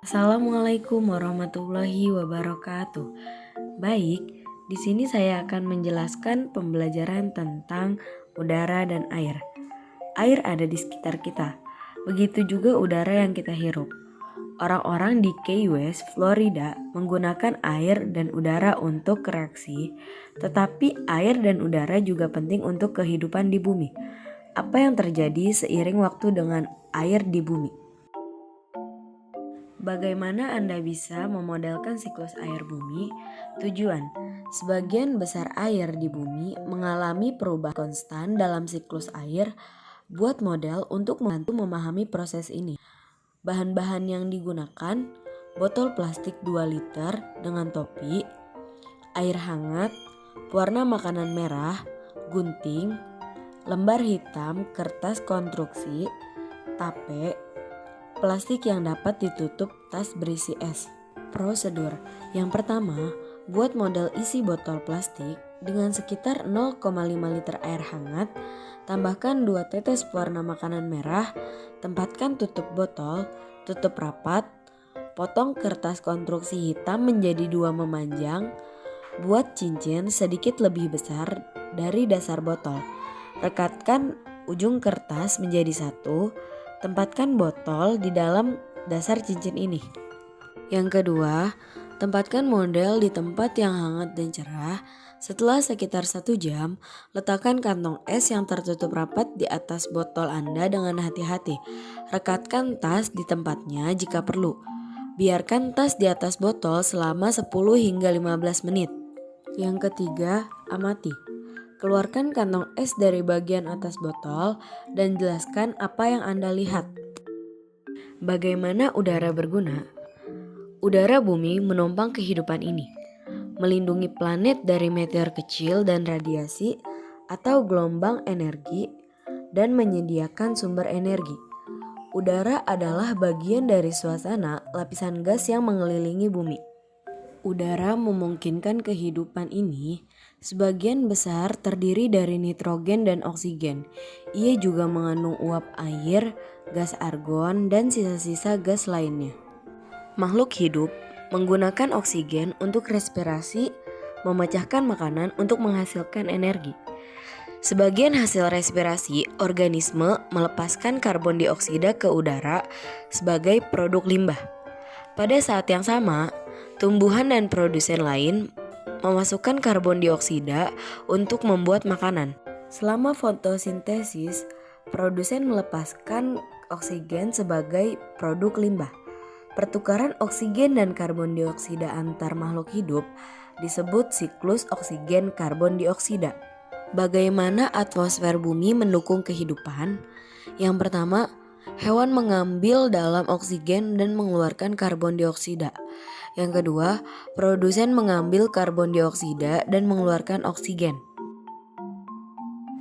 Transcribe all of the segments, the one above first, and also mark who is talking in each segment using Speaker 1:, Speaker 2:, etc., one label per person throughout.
Speaker 1: Assalamualaikum warahmatullahi wabarakatuh. Baik, di sini saya akan menjelaskan pembelajaran tentang udara dan air. Air ada di sekitar kita. Begitu juga udara yang kita hirup. Orang-orang di Key West, Florida menggunakan air dan udara untuk reaksi, tetapi air dan udara juga penting untuk kehidupan di bumi. Apa yang terjadi seiring waktu dengan air di bumi? Bagaimana Anda bisa memodelkan siklus air bumi? Tujuan: sebagian besar air di bumi mengalami perubahan konstan dalam siklus air. Buat model untuk membantu memahami proses ini. Bahan-bahan yang digunakan: botol plastik 2 liter dengan topi, air hangat, pewarna makanan merah, gunting, lembar hitam, kertas konstruksi, tape, plastik yang dapat ditutup tas berisi es. Prosedur: yang pertama, buat model isi botol plastik dengan sekitar 0,5 liter air hangat, tambahkan 2 tetes pewarna makanan merah, tempatkan tutup botol, tutup rapat, potong kertas konstruksi hitam menjadi 2 memanjang, buat cincin sedikit lebih besar dari dasar botol. Rekatkan ujung kertas menjadi satu. Tempatkan botol di dalam dasar cincin ini. Yang kedua, tempatkan model di tempat yang hangat dan cerah. Setelah sekitar 1 jam, letakkan kantong es yang tertutup rapat di atas botol Anda dengan hati-hati. Rekatkan tas di tempatnya jika perlu. Biarkan tas di atas botol selama 10 hingga 15 menit. Yang ketiga, amati. Keluarkan kantong es dari bagian atas botol dan jelaskan apa yang Anda lihat. Bagaimana udara berguna? Udara bumi menopang kehidupan ini, melindungi planet dari meteor kecil dan radiasi atau gelombang energi, dan menyediakan sumber energi. Udara adalah bagian dari suasana lapisan gas yang mengelilingi bumi. Udara memungkinkan kehidupan ini sebagian besar terdiri dari nitrogen dan oksigen. Ia juga mengandung uap air, gas argon, dan sisa-sisa gas lainnya. Makhluk hidup menggunakan oksigen untuk respirasi, memecahkan makanan untuk menghasilkan energi. Sebagian hasil respirasi, organisme melepaskan karbon dioksida ke udara sebagai produk limbah. Pada saat yang sama, tumbuhan dan produsen lain memasukkan karbon dioksida untuk membuat makanan. Selama fotosintesis, produsen melepaskan oksigen sebagai produk limbah. Pertukaran oksigen dan karbon dioksida antar makhluk hidup disebut siklus oksigen karbon dioksida. Bagaimana atmosfer bumi mendukung kehidupan? Yang pertama, hewan mengambil dalam oksigen dan mengeluarkan karbon dioksida. Yang kedua, produsen mengambil karbon dioksida dan mengeluarkan oksigen.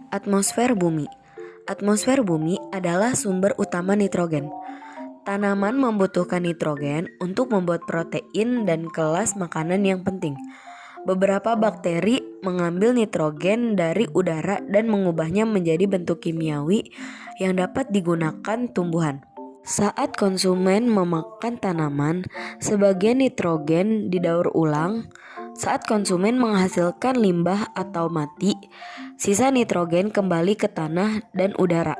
Speaker 1: Atmosfer bumi. Atmosfer bumi adalah sumber utama nitrogen. Tanaman membutuhkan nitrogen untuk membuat protein dan kelas makanan yang penting. Beberapa bakteri mengambil nitrogen dari udara dan mengubahnya menjadi bentuk kimiawi yang dapat digunakan tumbuhan. Saat konsumen memakan tanaman, sebagian nitrogen didaur ulang. Saat konsumen menghasilkan limbah atau mati, sisa nitrogen kembali ke tanah dan udara.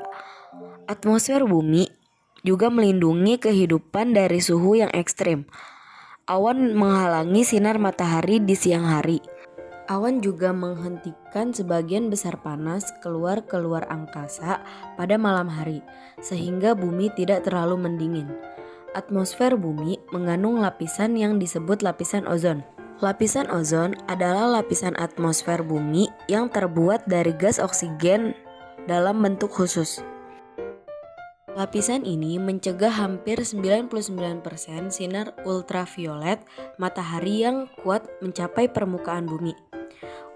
Speaker 1: Atmosfer bumi juga melindungi kehidupan dari suhu yang ekstrim. Awan menghalangi sinar matahari di siang hari. Awan juga menghentikan sebagian besar panas keluar angkasa pada malam hari, sehingga bumi tidak terlalu mendingin. Atmosfer bumi mengandung lapisan yang disebut lapisan ozon. Lapisan ozon adalah lapisan atmosfer bumi yang terbuat dari gas oksigen dalam bentuk khusus. Lapisan ini mencegah hampir 99% sinar ultraviolet matahari yang kuat mencapai permukaan bumi.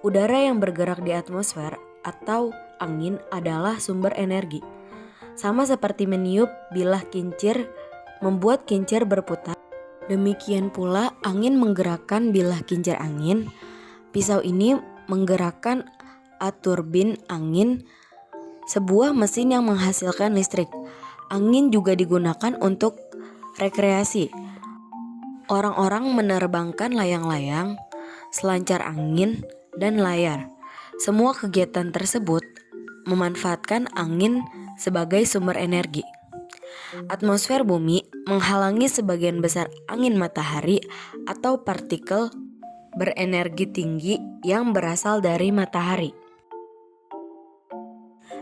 Speaker 1: Udara yang bergerak di atmosfer atau angin adalah sumber energi. Sama seperti meniup bilah kincir membuat kincir berputar. Demikian pula angin menggerakkan bilah kincir angin. Pisau ini menggerakkan turbin angin, sebuah mesin yang menghasilkan listrik. Angin juga digunakan untuk rekreasi. Orang-orang menerbangkan layang-layang, selancar angin, dan layar. Semua kegiatan tersebut memanfaatkan angin sebagai sumber energi. Atmosfer bumi menghalangi sebagian besar angin matahari atau partikel berenergi tinggi yang berasal dari matahari.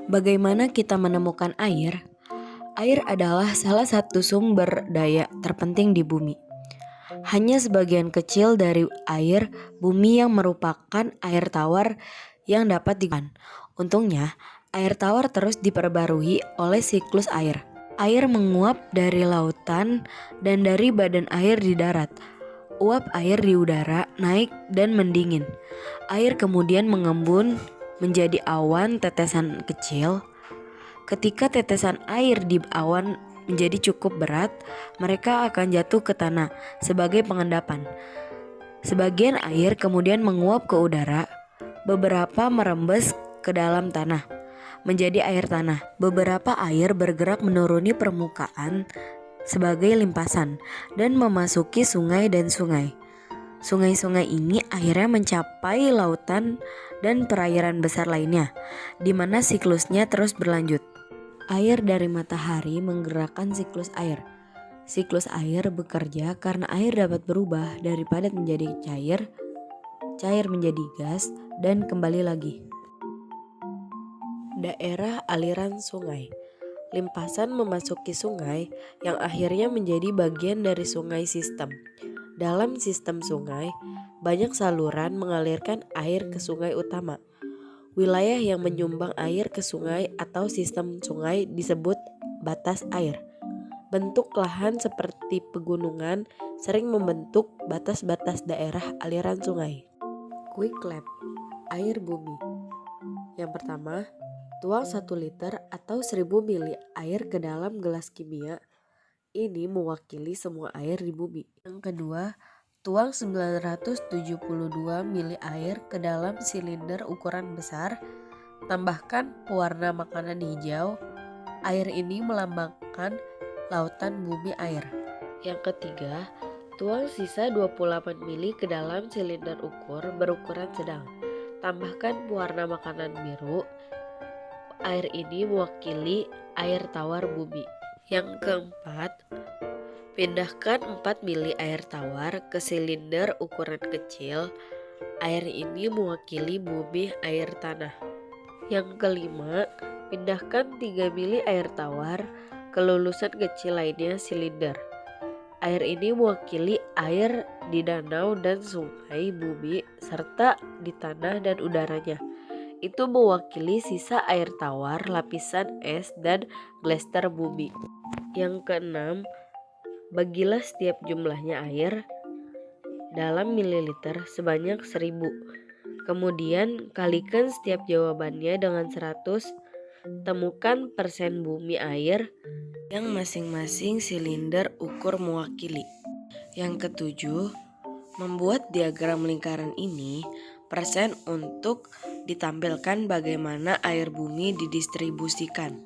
Speaker 1: Bagaimana kita menemukan air? Air adalah salah satu sumber daya terpenting di bumi. Hanya sebagian kecil dari air bumi yang merupakan air tawar yang dapat digunakan. Untungnya, air tawar terus diperbarui oleh siklus air. Air menguap dari lautan dan dari badan air di darat. Uap air di udara naik dan mendingin. Air kemudian mengembun menjadi awan tetesan kecil. Ketika tetesan air di awan menjadi cukup berat, mereka akan jatuh ke tanah sebagai pengendapan. Sebagian air kemudian menguap ke udara, beberapa merembes ke dalam tanah, menjadi air tanah. Beberapa air bergerak menuruni permukaan sebagai limpasan dan memasuki sungai dan sungai. Sungai-sungai ini akhirnya mencapai lautan dan perairan besar lainnya, di mana siklusnya terus berlanjut. Air dari matahari menggerakkan siklus air. Siklus air bekerja karena air dapat berubah dari padat menjadi cair, cair menjadi gas, dan kembali lagi. Daerah aliran sungai. Limpasan memasuki sungai yang akhirnya menjadi bagian dari sungai sistem. Dalam sistem sungai, banyak saluran mengalirkan air ke sungai utama. Wilayah yang menyumbang air ke sungai atau sistem sungai disebut batas air. Bentuk lahan seperti pegunungan sering membentuk batas-batas daerah aliran sungai. Quick Lab, air bumi. Yang pertama, tuang 1 liter atau 1000 mili air ke dalam gelas kimia. Ini mewakili semua air di bumi. Yang kedua, tuang 972 mili air ke dalam silinder ukuran besar. Tambahkan pewarna makanan hijau. Air ini melambangkan lautan bumi air. Yang ketiga, tuang sisa 28 mili ke dalam silinder berukuran sedang. Tambahkan pewarna makanan biru. Air ini mewakili air tawar bumi. Yang keempat, pindahkan 4 mili air tawar ke silinder ukuran kecil. Air ini mewakili bumi air tanah. Yang kelima, pindahkan 3 mili air tawar ke lulusan kecil lainnya silinder. Air ini mewakili air di danau dan sungai bumi serta di tanah dan udaranya. Itu mewakili sisa air tawar, lapisan es, dan glester bumi. Yang keenam, bagilah setiap jumlahnya air dalam mililiter sebanyak 1000. Kemudian kalikan setiap jawabannya dengan 100. Temukan persen bumi air yang masing-masing silinder ukur mewakili. Yang ketujuh, membuat diagram lingkaran ini persen untuk ditampilkan bagaimana air bumi didistribusikan.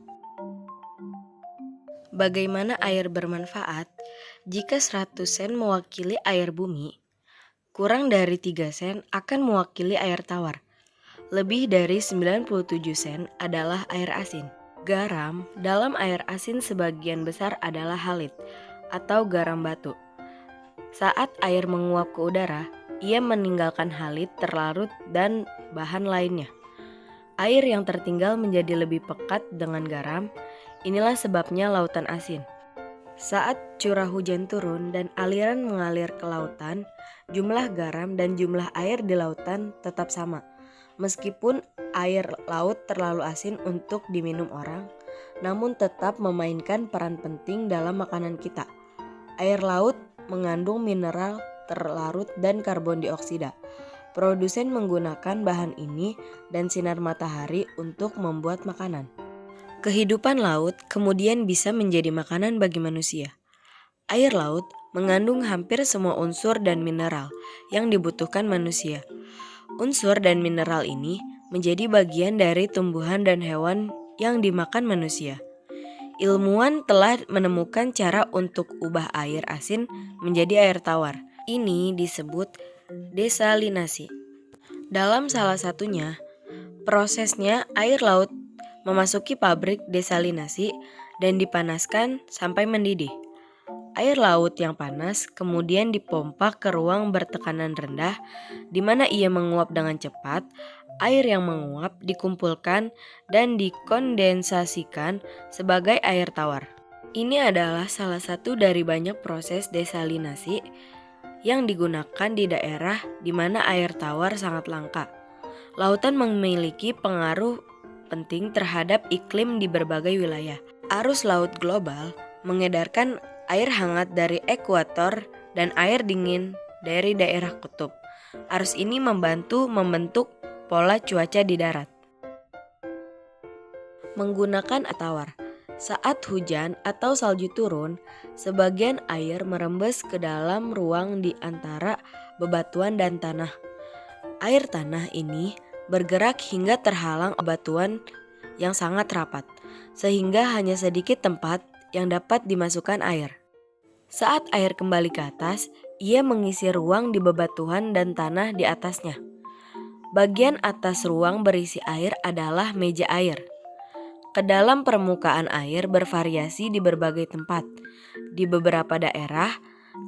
Speaker 1: Bagaimana air bermanfaat? Jika 100 sen mewakili air bumi, kurang dari 3 sen akan mewakili air tawar. Lebih dari 97 sen adalah air asin. Garam dalam air asin sebagian besar adalah halit atau garam batu. Saat air menguap ke udara, ia meninggalkan halit terlarut dan bahan lainnya. Air yang tertinggal menjadi lebih pekat dengan garam. Inilah sebabnya lautan asin. Saat curah hujan turun dan aliran mengalir ke lautan, jumlah garam dan jumlah air di lautan tetap sama. Meskipun air laut terlalu asin untuk diminum orang, namun tetap memainkan peran penting dalam makanan kita. Air laut mengandung mineral terlarut dan karbon dioksida. Produsen menggunakan bahan ini dan sinar matahari untuk membuat makanan. Kehidupan laut kemudian bisa menjadi makanan bagi manusia. Air laut mengandung hampir semua unsur dan mineral yang dibutuhkan manusia. Unsur dan mineral ini menjadi bagian dari tumbuhan dan hewan yang dimakan manusia. ilmuwan telah menemukan cara untuk ubah air asin menjadi air tawar. Ini disebut desalinasi. Dalam salah satunya, prosesnya air laut memasuki pabrik desalinasi dan dipanaskan sampai mendidih. Air laut yang panas kemudian dipompa ke ruang bertekanan rendah di mana ia menguap dengan cepat. Air yang menguap dikumpulkan dan dikondensasikan sebagai air tawar. Ini adalah salah satu dari banyak proses desalinasi yang digunakan di daerah di mana air tawar sangat langka. Lautan memiliki pengaruh penting terhadap iklim di berbagai wilayah. Arus laut global mengedarkan air hangat dari ekuator dan air dingin dari daerah kutub. Arus ini membantu membentuk pola cuaca di darat. Menggunakan air tawar. Saat hujan atau salju turun, sebagian air merembes ke dalam ruang di antara bebatuan dan tanah. Air tanah ini bergerak hingga terhalang bebatuan yang sangat rapat, sehingga hanya sedikit tempat yang dapat dimasukkan air. Saat air kembali ke atas, ia mengisi ruang di bebatuan dan tanah di atasnya. Bagian atas ruang berisi air adalah meja air. Kedalam permukaan air bervariasi di berbagai tempat. Di beberapa daerah,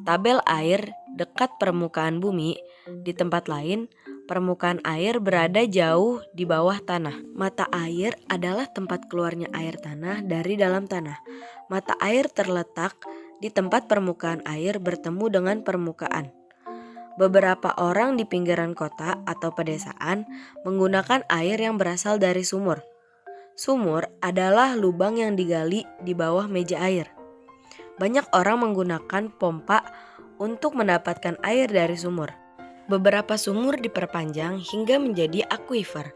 Speaker 1: tabel air dekat permukaan bumi. Di tempat lain, permukaan air berada jauh di bawah tanah. Mata air adalah tempat keluarnya air tanah dari dalam tanah. Mata air terletak di tempat permukaan air bertemu dengan permukaan. Beberapa orang di pinggiran kota atau pedesaan menggunakan air yang berasal dari sumur. Sumur adalah lubang yang digali di bawah meja air. Banyak orang menggunakan pompa untuk mendapatkan air dari sumur. Beberapa sumur diperpanjang hingga menjadi akuifer,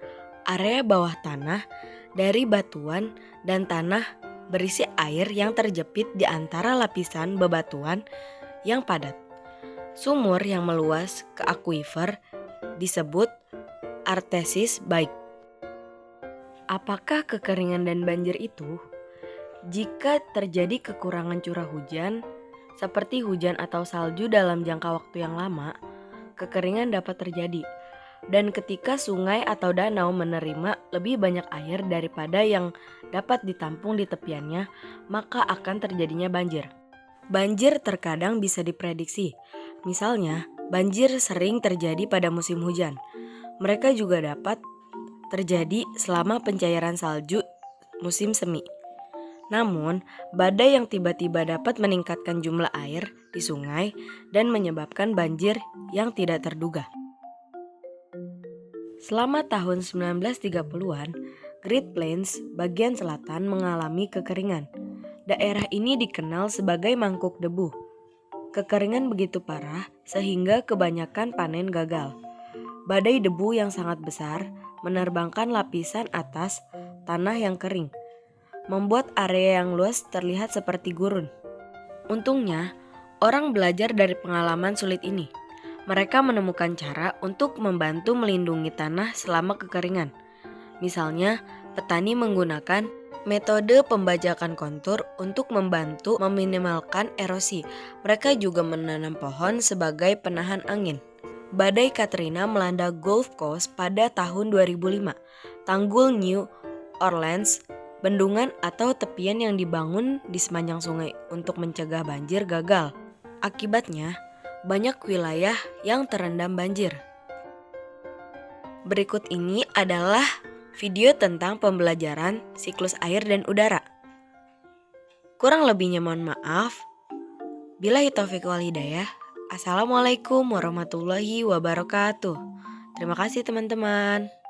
Speaker 1: area bawah tanah dari batuan dan tanah berisi air yang terjepit di antara lapisan bebatuan yang padat. Sumur yang meluas ke akuifer disebut artesis baik. Apakah kekeringan dan banjir itu? Jika terjadi kekurangan curah hujan, seperti hujan atau salju dalam jangka waktu yang lama, kekeringan dapat terjadi. Dan ketika sungai atau danau menerima lebih banyak air daripada yang dapat ditampung di tepiannya, maka akan terjadinya banjir. Banjir terkadang bisa diprediksi. Misalnya, banjir sering terjadi pada musim hujan. Mereka juga dapat terjadi selama pencairan salju musim semi. Namun, badai yang tiba-tiba dapat meningkatkan jumlah air di sungai dan menyebabkan banjir yang tidak terduga. Selama tahun 1930-an, Great Plains bagian selatan mengalami kekeringan. Daerah ini dikenal sebagai mangkuk debu. Kekeringan begitu parah sehingga kebanyakan panen gagal. Badai debu yang sangat besar menerbangkan lapisan atas tanah yang kering, membuat area yang luas terlihat seperti gurun. Untungnya, orang belajar dari pengalaman sulit ini. Mereka menemukan cara untuk membantu melindungi tanah selama kekeringan. Misalnya, petani menggunakan metode pembajakan kontur untuk membantu meminimalkan erosi. Mereka juga menanam pohon sebagai penahan angin. Badai Katrina melanda Gulf Coast pada tahun 2005. Tanggul New Orleans, bendungan atau tepian yang dibangun di sepanjang sungai untuk mencegah banjir gagal. Akibatnya, banyak wilayah yang terendam banjir. Berikut ini adalah video tentang pembelajaran siklus air dan udara. Kurang lebihnya mohon maaf. Billahi taufiq wal hidayah. Assalamualaikum warahmatullahi wabarakatuh. Terima kasih teman-teman.